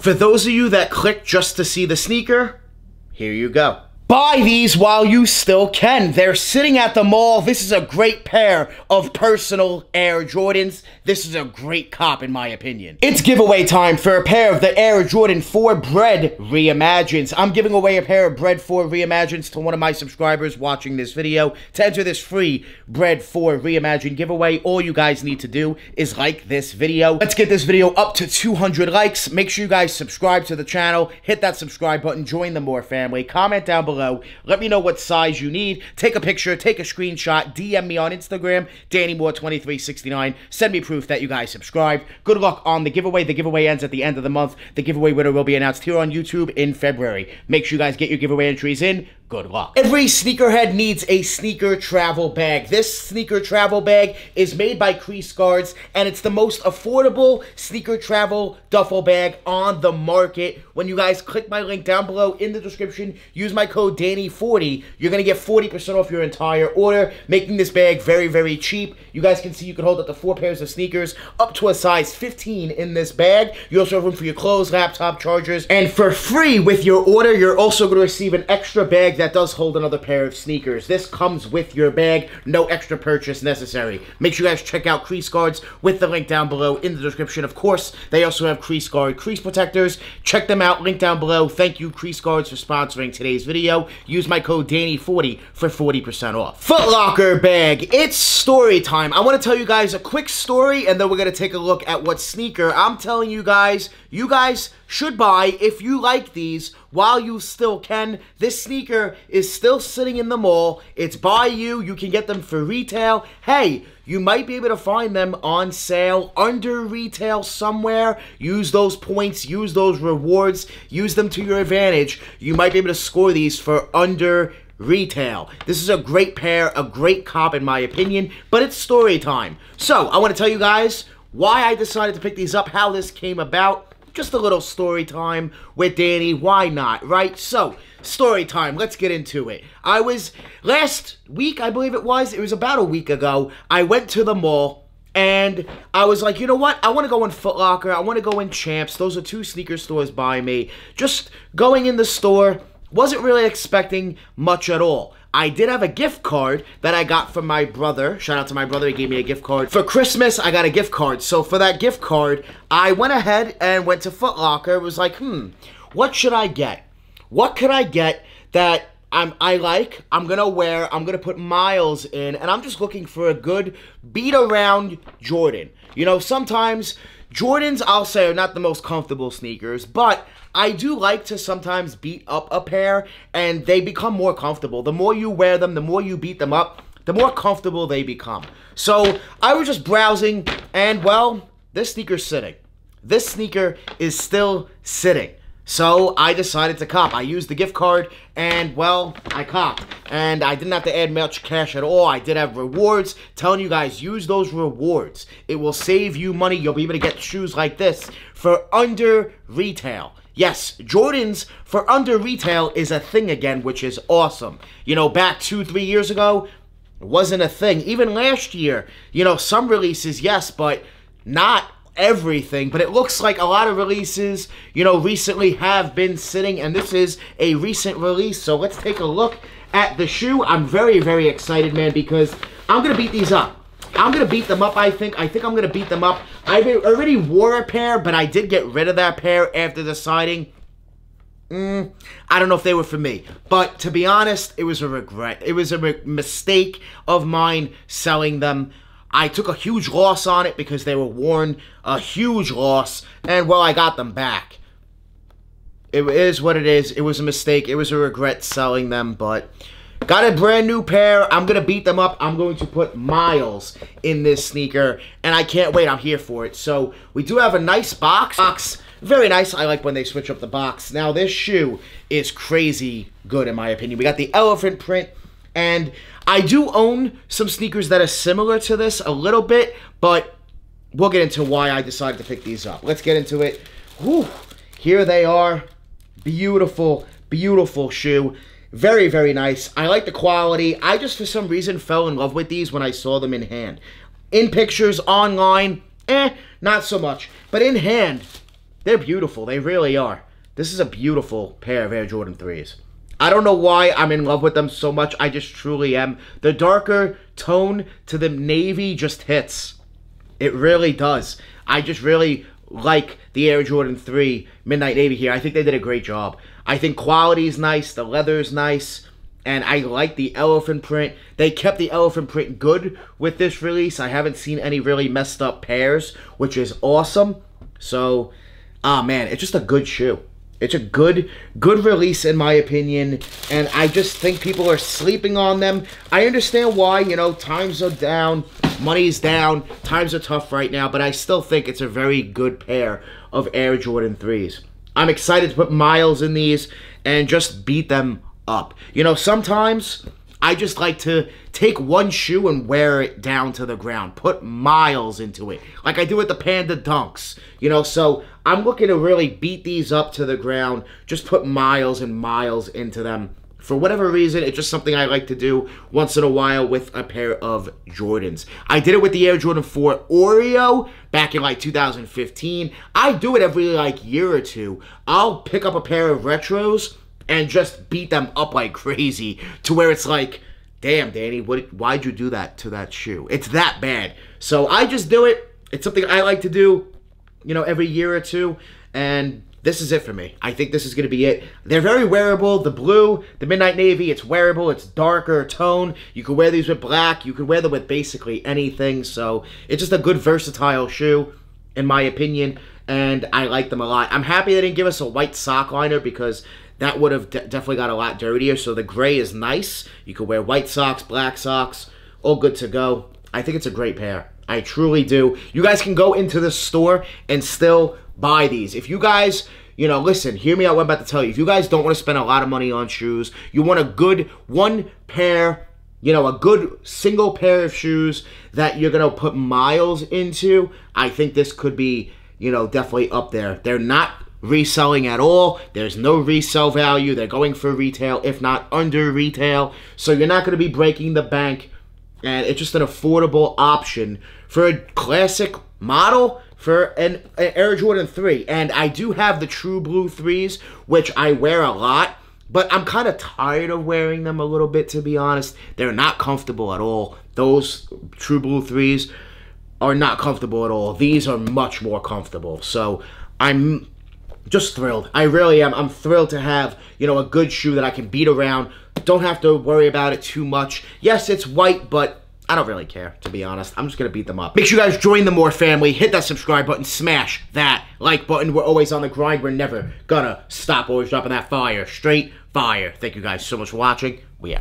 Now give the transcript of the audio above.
For those of you that clicked just to see the sneaker, here you go. Buy these while you still can. They're sitting at the mall. This is a great pair of personal Air Jordans. This is a great cop in my opinion. It's giveaway time for a pair of the Air Jordan 4 Bread Reimagines. I'm giving away a pair of Bread 4 Reimagines to one of my subscribers watching this video. To enter this free Bread 4 Reimagine giveaway, all you guys need to do is like this video. Let's get this video up to 200 likes. Make sure you guys subscribe to the channel. Hit that subscribe button. Join the More family. Comment down below. Let me know what size you need. Take a picture, take a screenshot, DM me on Instagram, DannyMoore2369. Send me proof that you guys subscribed. Good luck on the giveaway. The giveaway ends at the end of the month. The giveaway winner will be announced here on YouTube in February. Make sure you guys get your giveaway entries in. Good luck. Every sneakerhead needs a sneaker travel bag. This sneaker travel bag is made by Crease Guards, and it's the most affordable sneaker travel duffel bag on the market. When you guys click my link down below in the description, use my code Danny40, you're going to get 40% off your entire order, making this bag very, very cheap. You guys can see you can hold up to 4 pairs of sneakers, up to a size 15 in this bag. You also have room for your clothes, laptop, chargers, and for free with your order, you're also going to receive an extra bag that does hold another pair of sneakers. This comes with your bag, no extra purchase necessary. Make sure you guys check out Crease Guards with the link down below in the description. Of course, they also have Crease Guard crease protectors. Check them out, link down below. Thank you, Crease Guards, for sponsoring today's video. Use my code Danny40 for 40% off. Foot Locker bag. It's story time. I want to tell you guys a quick story, and then we're going to take a look at what sneaker I'm telling you guys should buy if you like these while you still can. This sneaker is still sitting in the mall. It's by you. You can get them for retail. Hey, you might be able to find them on sale under retail somewhere. Use those points, use those rewards, use them to your advantage. You might be able to score these for under retail. This is a great pair, a great cop in my opinion, but it's story time. So, I want to tell you guys why I decided to pick these up, how this came about. Just a little story time with Danny. Why not, right? So, story time. Let's get into it. Last week, I believe it was about a week ago, I went to the mall, and I was like, you know what? I want to go in Foot Locker. I want to go in Champs. Those are 2 sneaker stores by me. Just going in the store, wasn't really expecting much at all. I did have a gift card that I got from my brother. Shout out to my brother. He gave me a gift card. For Christmas, I got a gift card. So for that gift card, I went ahead and went to Foot Locker. It was like, what should I get? What could I get that I like, I'm going to wear, I'm going to put miles in, and I'm just looking for a good beat-around Jordan. You know, sometimes Jordans, I'll say, are not the most comfortable sneakers, but I do like to sometimes beat up a pair, and they become more comfortable. The more you wear them, the more you beat them up, the more comfortable they become. So, I was just browsing, and, well, this sneaker's sitting. This sneaker is still sitting. So, I decided to cop. I used the gift card, and, well, I copped. And I didn't have to add much cash at all. I did have rewards. Telling you guys, use those rewards. It will save you money. You'll be able to get shoes like this for under retail. Yes, Jordans for under retail is a thing again, which is awesome. You know, back 2-3 years ago, it wasn't a thing. Even last year, you know, some releases, yes, but not everything. But it looks like a lot of releases, you know, recently have been sitting, and this is a recent release. So let's take a look at the shoe. I'm very, very excited, man, because I'm going to beat these up. I'm going to beat them up, I think. I think I'm going to beat them up. I already wore a pair, but I did get rid of that pair after deciding, I don't know if they were for me. But to be honest, it was a regret. It was a mistake of mine selling them. I took a huge loss on it because they were worn, a huge loss, and, well, I got them back. It is what it is. It was a mistake. It was a regret selling them, but got a brand new pair. I'm going to beat them up. I'm going to put miles in this sneaker, and I can't wait. I'm here for it. So we do have a nice box. Very nice. I like when they switch up the box. Now, this shoe is crazy good, in my opinion. We got the elephant print, and I do own some sneakers that are similar to this a little bit, but we'll get into why I decided to pick these up. Let's get into it. Whew. Here they are. Beautiful, beautiful shoe. Very, very nice. I like the quality. I just, for some reason, fell in love with these when I saw them in hand. In pictures, online, not so much. But in hand, They're beautiful. They really are. This is a beautiful pair of Air Jordan 3s. I don't know why I'm in love with them so much. I just truly am. The darker tone to the navy just hits. It really does. I just really like the Air Jordan 3 Midnight Navy here. I think they did a great job. I think quality is nice. The leather is nice. And I like the elephant print. They kept the elephant print good with this release. I haven't seen any really messed up pairs, which is awesome. So, man, it's just a good shoe. It's a good release in my opinion, and I just think people are sleeping on them. I understand why, you know, times are down, money's down, times are tough right now, but I still think it's a very good pair of Air Jordan 3s. I'm excited to put miles in these and just beat them up. You know, sometimes I just like to take one shoe and wear it down to the ground. Put miles into it. Like I do with the Panda Dunks. You know, so I'm looking to really beat these up to the ground. Just put miles and miles into them. For whatever reason, it's just something I like to do once in a while with a pair of Jordans. I did it with the Air Jordan 4 Oreo back in like 2015. I do it every like year or two. I'll pick up a pair of retros and just beat them up like crazy to where it's like, damn, Danny, why'd you do that to that shoe? It's that bad. So I just do it. It's something I like to do, you know, every year or two, and this is it for me. I think this is going to be it. They're very wearable. The blue, the Midnight Navy, it's wearable. It's darker tone. You can wear these with black. You can wear them with basically anything, so it's just a good versatile shoe, in my opinion, and I like them a lot. I'm happy they didn't give us a white sock liner because that would have definitely got a lot dirtier. So the gray is nice. You could wear white socks, black socks, all good to go. I think it's a great pair. I truly do. You guys can go into the store and still buy these. If you guys, you know, listen, hear me out what I'm about to tell you. If you guys don't want to spend a lot of money on shoes, you want a good one pair, you know, a good single pair of shoes that you're going to put miles into, I think this could be, you know, definitely up there. They're not reselling at all. There's no resale value. They're going for retail, if not under retail. So you're not going to be breaking the bank. And it's just an affordable option for a classic model for an Air Jordan 3. And I do have the True Blue 3s, which I wear a lot. But I'm kind of tired of wearing them a little bit, to be honest. They're not comfortable at all. Those True Blue 3s are not comfortable at all. These are much more comfortable. So I'm just thrilled. I really am. I'm thrilled to have, you know, a good shoe that I can beat around. Don't have to worry about it too much. Yes, it's white, but I don't really care, to be honest. I'm just going to beat them up. Make sure you guys join the More family. Hit that subscribe button. Smash that like button. We're always on the grind. We're never gonna stop. Always dropping that fire. Straight fire. Thank you guys so much for watching. We out.